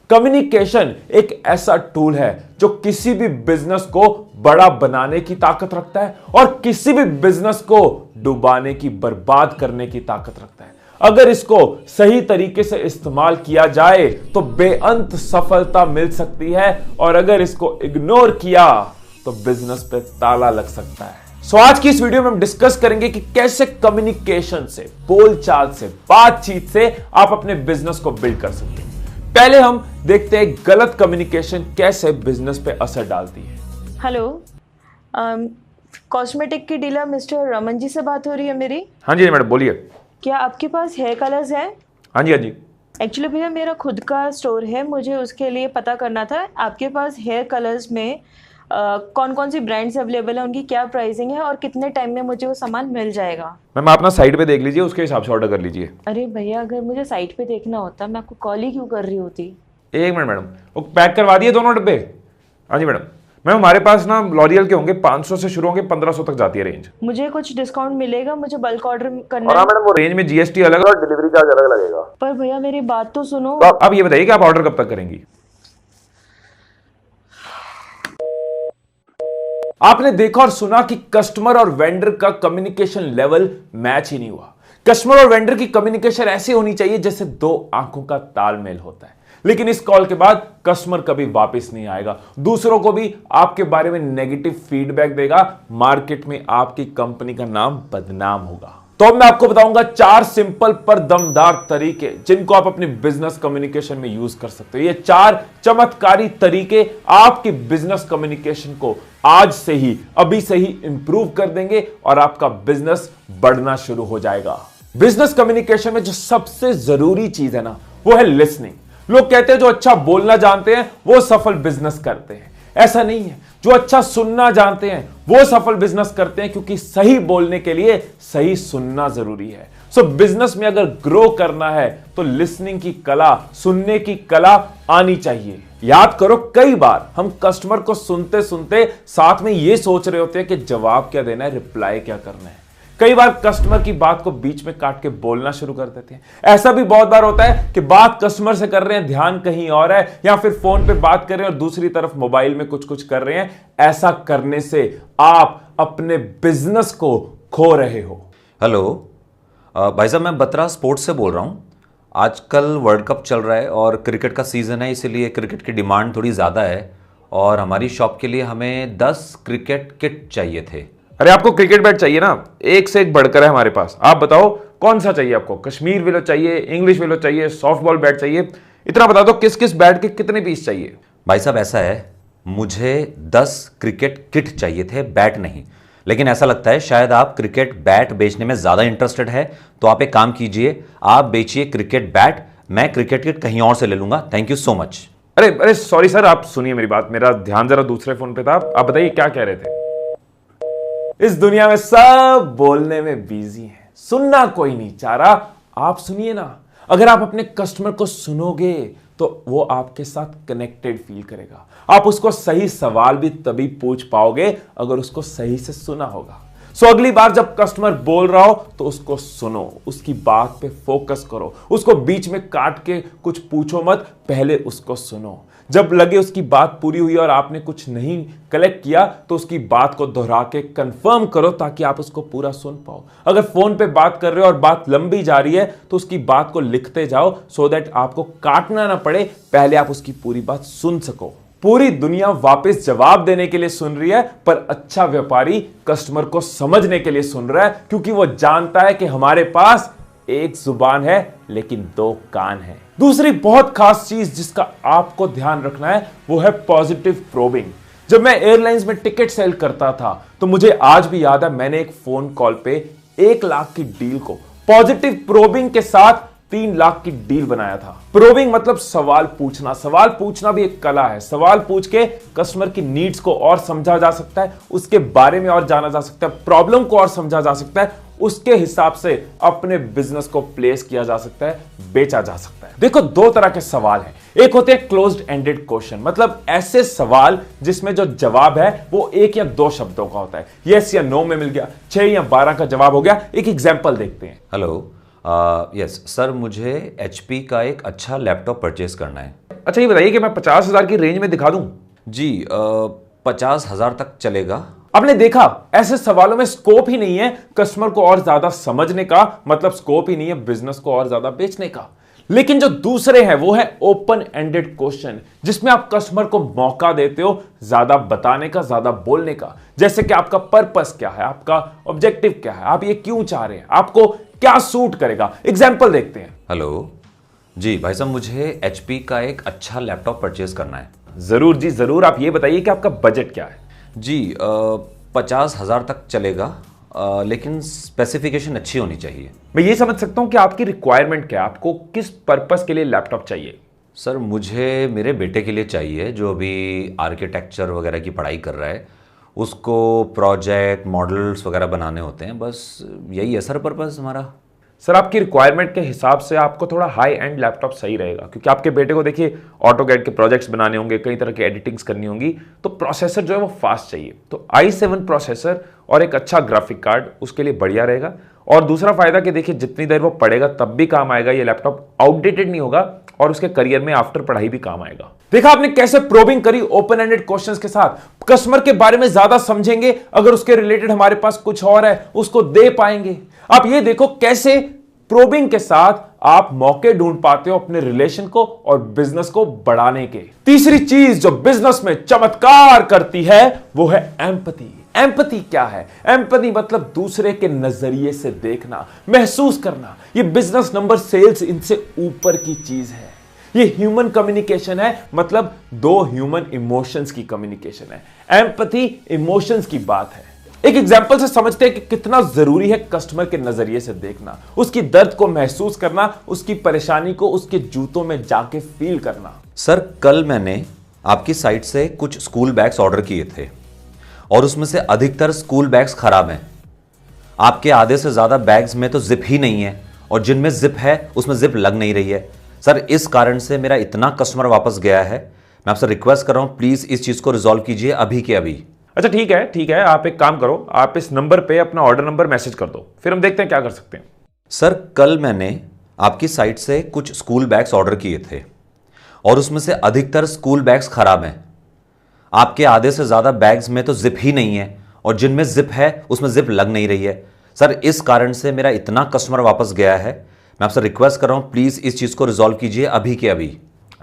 Communication एक ऐसा tool है जो किसी भी बिजनेस को बड़ा बनाने की ताकत रखता है और किसी भी बिजनेस को डुबाने की, बर्बाद करने की ताकत रखता है। अगर इसको सही तरीके से इस्तेमाल किया जाए तो बेअंत सफलता मिल सकती है और अगर इसको इग्नोर किया तो बिजनेस पे ताला लग सकता है। सो आज की इस वीडियो में हम डिस्कस करेंगे कि कैसे कम्युनिकेशन से, बोलचाल से, बातचीत से आप अपने बिजनेस को बिल्ड कर सकते हैं। पहले हम देखते हैं गलत कम्युनिकेशन कैसे बिजनेस पे असर डालती है। हेलो, कॉस्मेटिक की डीलर मिस्टर रमन जी से बात हो रही है मेरी? हाँ जी मैडम, बोलिए। क्या आपके पास हेयर कलर्स हैं? हाँ जी, हाँ जी। एक्चुअली भैया मेरा खुद का स्टोर है, मुझे उसके लिए पता करना था आपके पास हेयर कलर्स में कौन कौन सी ब्रांड्स अवेलेबल है, उनकी क्या प्राइसिंग है और कितने टाइम में मुझे वो सामान मिल जाएगा। मैम आप ना साइट पे देख लीजिए, उसके हिसाब से ऑर्डर कर लीजिए। अरे भैया, अगर मुझे साइट पे देखना होता मैं आपको कॉल ही क्यों कर रही होती। एक मिनट मैडम, वो पैक करवा दिए दोनों डब्बे? हाँ जी मैडम। मैम हमारे पास ना लॉरियल के होंगे, 500 से शुरू होंगे, 1500 तक जाती है रेंज। मुझे कुछ डिस्काउंट मिलेगा? मुझे बल्क ऑर्डर करना है। हाँ मैडम, वो रेंज में जीएसटी अलग है और डिलीवरी चार्ज अलग लगेगा। पर भैया मेरी बात तो सुनो। तो आप ये बताइए कि आप ऑर्डर कब तक करेंगी? आपने देखा और सुना कि कस्टमर और वेंडर का कम्युनिकेशन लेवल मैच ही नहीं हुआ। कस्टमर और वेंडर की कम्युनिकेशन ऐसी होनी चाहिए जैसे दो आंखों का तालमेल होता है। लेकिन इस कॉल के बाद कस्टमर कभी वापस नहीं आएगा, दूसरों को भी आपके बारे में नेगेटिव फीडबैक देगा, मार्केट में आपकी कंपनी का नाम बदनाम होगा। तो अब मैं आपको बताऊंगा 4 सिंपल पर दमदार तरीके जिनको आप अपने बिजनेस कम्युनिकेशन में यूज कर सकते हो। ये 4 चमत्कारी तरीके आपकी बिजनेस कम्युनिकेशन को आज से ही, अभी से ही इंप्रूव कर देंगे और आपका बिजनेस बढ़ना शुरू हो जाएगा। बिजनेस कम्युनिकेशन में जो सबसे जरूरी चीज है ना, वो है लिसनिंग। लोग कहते हैं जो अच्छा बोलना जानते हैं वो सफल बिजनेस करते हैं। ऐसा नहीं है, जो अच्छा सुनना जानते हैं वो सफल बिजनेस करते हैं, क्योंकि सही बोलने के लिए सही सुनना जरूरी है। सो बिजनेस में अगर ग्रो करना है तो लिसनिंग की कला, सुनने की कला आनी चाहिए। याद करो, कई बार हम कस्टमर को सुनते सुनते साथ में ये सोच रहे होते हैं कि जवाब क्या देना है, रिप्लाई क्या करना है। कई बार कस्टमर की बात को बीच में काट के बोलना शुरू कर देते हैं। ऐसा भी बहुत बार होता है कि बात कस्टमर से कर रहे हैं, ध्यान कहीं और है, या फिर फोन पे बात कर रहे हैं और दूसरी तरफ मोबाइल में कुछ कर रहे हैं। ऐसा करने से आप अपने बिजनेस को खो रहे हो। हेलो भाई साहब, मैं बत्रा स्पोर्ट्स से बोल रहा हूँ। आजकल वर्ल्ड कप चल रहा है और क्रिकेट का सीज़न है, इसीलिए क्रिकेट की डिमांड थोड़ी ज़्यादा है और हमारी शॉप के लिए हमें 10 क्रिकेट किट चाहिए थे। अरे आपको क्रिकेट बैट चाहिए ना, एक से एक बढ़कर है हमारे पास। आप बताओ कौन सा चाहिए आपको? कश्मीर विलो चाहिए, इंग्लिश विलो चाहिए, सॉफ्ट बॉल बैट चाहिए? इतना बता दो किस किस बैट के कितने पीस चाहिए। भाई साहब ऐसा है, मुझे 10 क्रिकेट किट चाहिए थे, बैट नहीं। लेकिन ऐसा लगता है शायद आप क्रिकेट बैट बेचने में ज़्यादा इंटरेस्टेड है, तो आप एक काम कीजिए, आप बेचिए क्रिकेट बैट, मैं क्रिकेट किट कहीं और से ले लूंगा। Thank you so much. अरे सॉरी सर, आप सुनिए मेरी बात, मेरा ध्यान जरा दूसरे फोन पे था। आप बताइए क्या कह रहे थे? इस दुनिया में सब बोलने में बिजी हैं, सुनना कोई नहीं चाह रहा। आप सुनिए ना, अगर आप अपने कस्टमर को सुनोगे तो वो आपके साथ कनेक्टेड फील करेगा। आप उसको सही सवाल भी तभी पूछ पाओगे अगर उसको सही से सुना होगा। सो अगली बार जब कस्टमर बोल रहा हो तो उसको सुनो, उसकी बात पे फोकस करो, उसको बीच में काट के कुछ पूछो मत, पहले उसको सुनो। जब लगे उसकी बात पूरी हुई और आपने कुछ नहीं कलेक्ट किया तो उसकी बात को दोहरा के कंफर्म करो ताकि आप उसको पूरा सुन पाओ। अगर फोन पे बात कर रहे हो और बात लंबी जा रही है तो उसकी बात को लिखते जाओ, सो दैट आपको काटना ना पड़े, पहले आप उसकी पूरी बात सुन सको। पूरी दुनिया वापस जवाब देने के लिए सुन रही है, पर अच्छा व्यापारी कस्टमर को समझने के लिए सुन रहा है, क्योंकि वो जानता है कि हमारे पास एक जुबान है लेकिन 2 कान है। दूसरी बहुत खास चीज जिसका आपको ध्यान रखना है वो है पॉजिटिव प्रोबिंग। जब मैं एयरलाइंस में टिकट सेल करता था तो मुझे आज भी याद है, मैंने एक फोन कॉल पे 1 लाख की डील को पॉजिटिव प्रोबिंग के साथ 3 लाख की डील बनाया था। प्रोबिंग मतलब सवाल पूछना। सवाल पूछना भी एक कला है। सवाल पूछ के कस्टमर की नीड्स को और समझा जा सकता है, उसके बारे में और जाना जा सकता है, प्रॉब्लम को और समझा जा सकता है, उसके हिसाब से अपने बिजनेस को प्लेस किया जा सकता है, बेचा जा सकता है। देखो, 2 तरह के सवाल हैं। एक होते हैं क्लोज्ड एंडेड क्वेश्चन, मतलब ऐसे सवाल जिसमें जो जवाब है वो 1 या 2 शब्दों का होता है। यस या नो में मिल गया, 6 या 12 का जवाब हो गया। एक एग्जांपल देखते हैं। हेलो, यस सर, मुझे HP का एक अच्छा लैपटॉप परचेज करना है। अच्छा ये बताइए कि मैं 50,000 की रेंज में दिखा दूं? जी 50,000 तक चलेगा। आपने देखा, ऐसे सवालों में स्कोप ही नहीं है कस्टमर को और ज्यादा समझने का, मतलब स्कोप ही नहीं है बिजनेस को और ज्यादा बेचने का। लेकिन जो दूसरे हैं वो है ओपन एंडेड क्वेश्चन, जिसमें आप कस्टमर को मौका देते हो ज्यादा बताने का, ज्यादा बोलने का। जैसे कि आपका पर्पस क्या है, आपका ऑब्जेक्टिव क्या है, आप ये क्यों चाह रहे हैं, आपको क्या सूट करेगा। एग्जाम्पल देखते हैं। हेलो जी भाई साहब, मुझे HP का एक अच्छा लैपटॉप परचेज करना है। जरूर जी जरूर, आप ये बताइए कि आपका बजट क्या है? जी 50,000 तक चलेगा, लेकिन स्पेसिफिकेशन अच्छी होनी चाहिए। मैं ये समझ सकता हूं कि आपकी रिक्वायरमेंट क्या है, आपको किस पर्पस के लिए लैपटॉप चाहिए? सर मुझे मेरे बेटे के लिए चाहिए जो अभी आर्किटेक्चर वगैरह की पढ़ाई कर रहा है, उसको प्रोजेक्ट मॉडल्स वगैरह बनाने होते हैं, बस यही है सर पर्पस हमारा। सर आपकी रिक्वायरमेंट के हिसाब से आपको थोड़ा हाई एंड लैपटॉप सही रहेगा, क्योंकि आपके बेटे को देखिए ऑटोकैड के प्रोजेक्ट्स बनाने होंगे, कई तरह की एडिटिंग्स करनी होंगी, तो प्रोसेसर जो है वो फास्ट चाहिए। तो i7 प्रोसेसर और एक अच्छा ग्राफिक कार्ड उसके लिए बढ़िया रहेगा। और दूसरा फायदा कि देखिए जितनी देर वो पढ़ेगा तब भी काम आएगा, ये लैपटॉप आउटडेटेड नहीं होगा और उसके करियर में आफ्टर पढ़ाई भी काम आएगा। देखा आपने कैसे प्रोबिंग करी ओपन एंडेड क्वेश्चंस के साथ। कस्टमर के बारे में ज्यादा समझेंगे, अगर उसके रिलेटेड हमारे पास कुछ और है उसको दे पाएंगे। आप ये देखो कैसे प्रोबिंग के साथ आप मौके ढूंढ पाते हो अपने रिलेशन को और बिजनेस को बढ़ाने के। तीसरी चीज जो बिजनेस में चमत्कार करती है वो है एम्पैथी। एम्पैथी क्या है? एम्पैथी मतलब दूसरे के नजरिए से देखना, महसूस करना। ये बिजनेस नंबर सेल्स इनसे ऊपर की चीज है। ये ह्यूमन कम्युनिकेशन है, मतलब दो ह्यूमन इमोशंस की कम्युनिकेशन है। एम्पैथी इमोशंस की बात है। एक एग्जांपल से समझते हैं कि कितना जरूरी है कस्टमर के नजरिए से देखना, उसकी दर्द को महसूस करना, उसकी परेशानी को उसके जूतों में जाके फील करना। सर कल मैंने आपकी साइट से कुछ स्कूल बैग्स ऑर्डर किए थे और उसमें से अधिकतर स्कूल बैग्स खराब हैं। आपके आधे से ज्यादा बैग्स में तो जिप ही नहीं है और जिनमें जिप है उसमें जिप लग नहीं रही है। सर इस कारण से मेरा इतना कस्टमर वापस गया है। मैं आपसे रिक्वेस्ट कर रहा हूं, प्लीज इस चीज को रिजॉल्व कीजिए अभी के अभी। अच्छा ठीक है, आप एक काम करो, आप इस नंबर पे अपना ऑर्डर नंबर मैसेज कर दो, फिर हम देखते हैं क्या कर सकते हैं। सर कल मैंने आपकी साइट से कुछ स्कूल बैग्स ऑर्डर किए थे और उसमें से अधिकतर स्कूल बैग्स खराब हैं। आपके आधे से ज्यादा बैग्स में तो जिप ही नहीं है और जिनमें जिप है उसमें जिप लग नहीं रही है। सर इस कारण से मेरा इतना कस्टमर वापस गया है। मैं आपसे रिक्वेस्ट कर रहा हूं, प्लीज इस चीज को रिजॉल्व कीजिए अभी के अभी।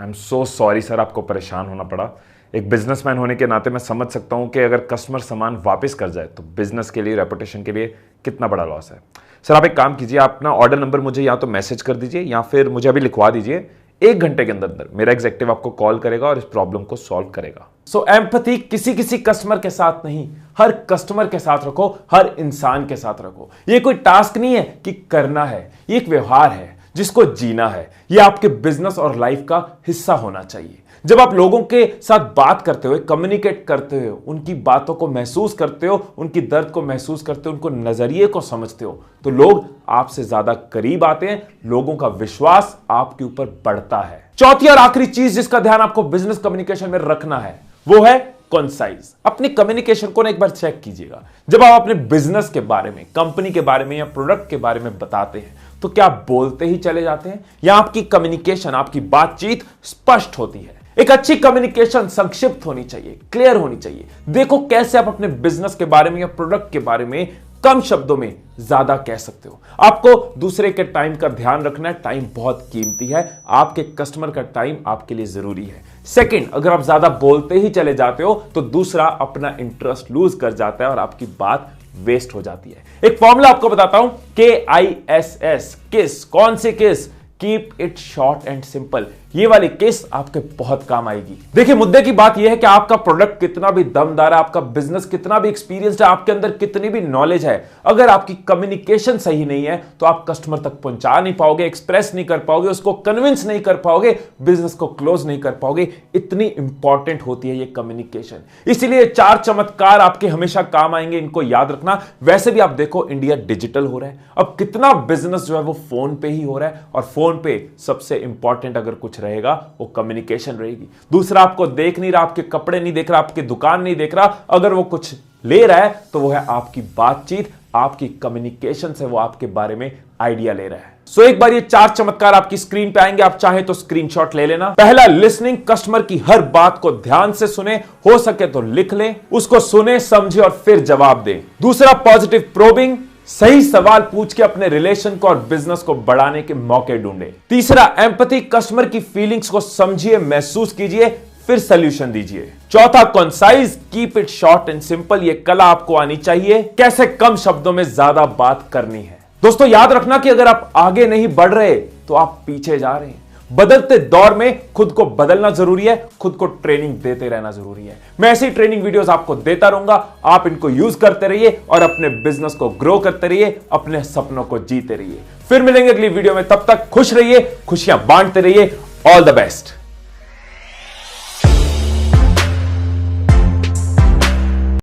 I am so sorry sir, आपको परेशान होना पड़ा। एक बिजनेसमैन होने के नाते मैं समझ सकता हूं कि अगर कस्टमर सामान वापस कर जाए तो बिजनेस के लिए, रेपुटेशन के लिए कितना बड़ा लॉस है। सर आप एक काम कीजिए, आप अपना ऑर्डर नंबर मुझे या तो मैसेज कर दीजिए या फिर मुझे अभी लिखवा दीजिए। 1 घंटे के अंदर अंदर मेरा एग्जीक्यूटिव आपको कॉल करेगा और इस प्रॉब्लम को सॉल्व करेगा। सो एम्पैथी किसी कस्टमर के साथ नहीं, हर कस्टमर के साथ रखो, हर इंसान के साथ रखो। ये कोई टास्क नहीं है कि करना है, ये एक व्यवहार है जिसको जीना है। ये आपके बिजनेस और लाइफ का हिस्सा होना चाहिए। जब आप लोगों के साथ बात करते हो, कम्युनिकेट करते हो, उनकी बातों को महसूस करते हो, उनकी दर्द को महसूस करते हो, उनको नजरिए को समझते हो, तो लोग आपसे ज्यादा करीब आते हैं, लोगों का विश्वास आपके ऊपर बढ़ता है। चौथी और आखिरी चीज जिसका ध्यान आपको बिजनेस कम्युनिकेशन में रखना है वो है कंसाइज। अपनी कम्युनिकेशन को ना एक बार चेक कीजिएगा। जब आप अपने बिजनेस के बारे में, कंपनी के बारे में या प्रोडक्ट के बारे में बताते हैं तो क्या आप बोलते ही चले जाते हैं या आपकी कम्युनिकेशन, आपकी बातचीत स्पष्ट होती है? एक अच्छी कम्युनिकेशन संक्षिप्त होनी चाहिए, क्लियर होनी चाहिए। देखो कैसे आप अपने बिजनेस के बारे में या प्रोडक्ट के बारे में कम शब्दों में ज्यादा कह सकते हो। आपको दूसरे के टाइम का ध्यान रखना है, टाइम बहुत कीमती है, आपके कस्टमर का टाइम आपके लिए जरूरी है। सेकंड, अगर आप ज्यादा बोलते ही चले जाते हो तो दूसरा अपना इंटरेस्ट लूज कर जाता है और आपकी बात वेस्ट हो जाती है। एक फॉर्मूला आपको बताता हूं, KISS, किस, कौन से किस? Keep it short and simple. ये वाली केस आपके बहुत काम आएगी। देखिए मुद्दे की बात यह है कि आपका प्रोडक्ट कितना भी दमदार है, आपका बिजनेस कितना भी एक्सपीरियंस्ड है, आपके अंदर कितनी भी नॉलेज है, अगर आपकी कम्युनिकेशन सही नहीं है तो आप कस्टमर तक पहुंचा नहीं पाओगे, एक्सप्रेस नहीं कर पाओगे, उसको कन्विंस नहीं कर पाओगे, बिजनेस को क्लोज नहीं कर पाओगे। इतनी इंपॉर्टेंट होती है ये कम्युनिकेशन। इसीलिए 4 चमत्कार आपके हमेशा काम आएंगे, इनको याद रखना। वैसे भी आप देखो इंडिया डिजिटल हो रहा है, अब कितना बिजनेस जो है वो फोन पे ही हो रहा है और फोन पे सबसे इंपॉर्टेंट अगर कुछ रहेगा वो कम्युनिकेशन रहेगी। दूसरा आपको देख नहीं रहा, आपके कपड़े नहीं देख रहा, आपकी दुकान नहीं देख रहा, अगर वो कुछ ले रहा है तो वो है आपकी बातचीत, आपकी कम्युनिकेशन से वो आपके बारे में आइडिया ले रहा है। सो एक बार ये 4 चमत्कार आपकी स्क्रीन पे आएंगे, आप चाहे तो स्क्रीनशॉट ले लेना। पहला, लिसनिंग, कस्टमर की हर बात को ध्यान से सुने, हो सके तो लिख लें, उसको सुने, समझे और फिर जवाब दें। दूसरा, पॉजिटिव प्रोबिंग, सही सवाल पूछ के अपने रिलेशन को और बिजनेस को बढ़ाने के मौके ढूंढे। तीसरा, एम्पैथी, कस्टमर की फीलिंग्स को समझिए, महसूस कीजिए, फिर सोल्यूशन दीजिए। चौथा, concise, keep it short and simple, ये कला आपको आनी चाहिए, कैसे कम शब्दों में ज्यादा बात करनी है। दोस्तों याद रखना कि अगर आप आगे नहीं बढ़ रहे तो आप पीछे जा रहे हैं। बदलते दौर में खुद को बदलना जरूरी है, खुद को ट्रेनिंग देते रहना जरूरी है। मैं ऐसी ट्रेनिंग वीडियोस आपको देता रहूंगा, आप इनको यूज करते रहिए और अपने बिजनेस को ग्रो करते रहिए, अपने सपनों को जीते रहिए। फिर मिलेंगे अगली वीडियो में, तब तक खुश रहिए, खुशियां बांटते रहिए। All the best.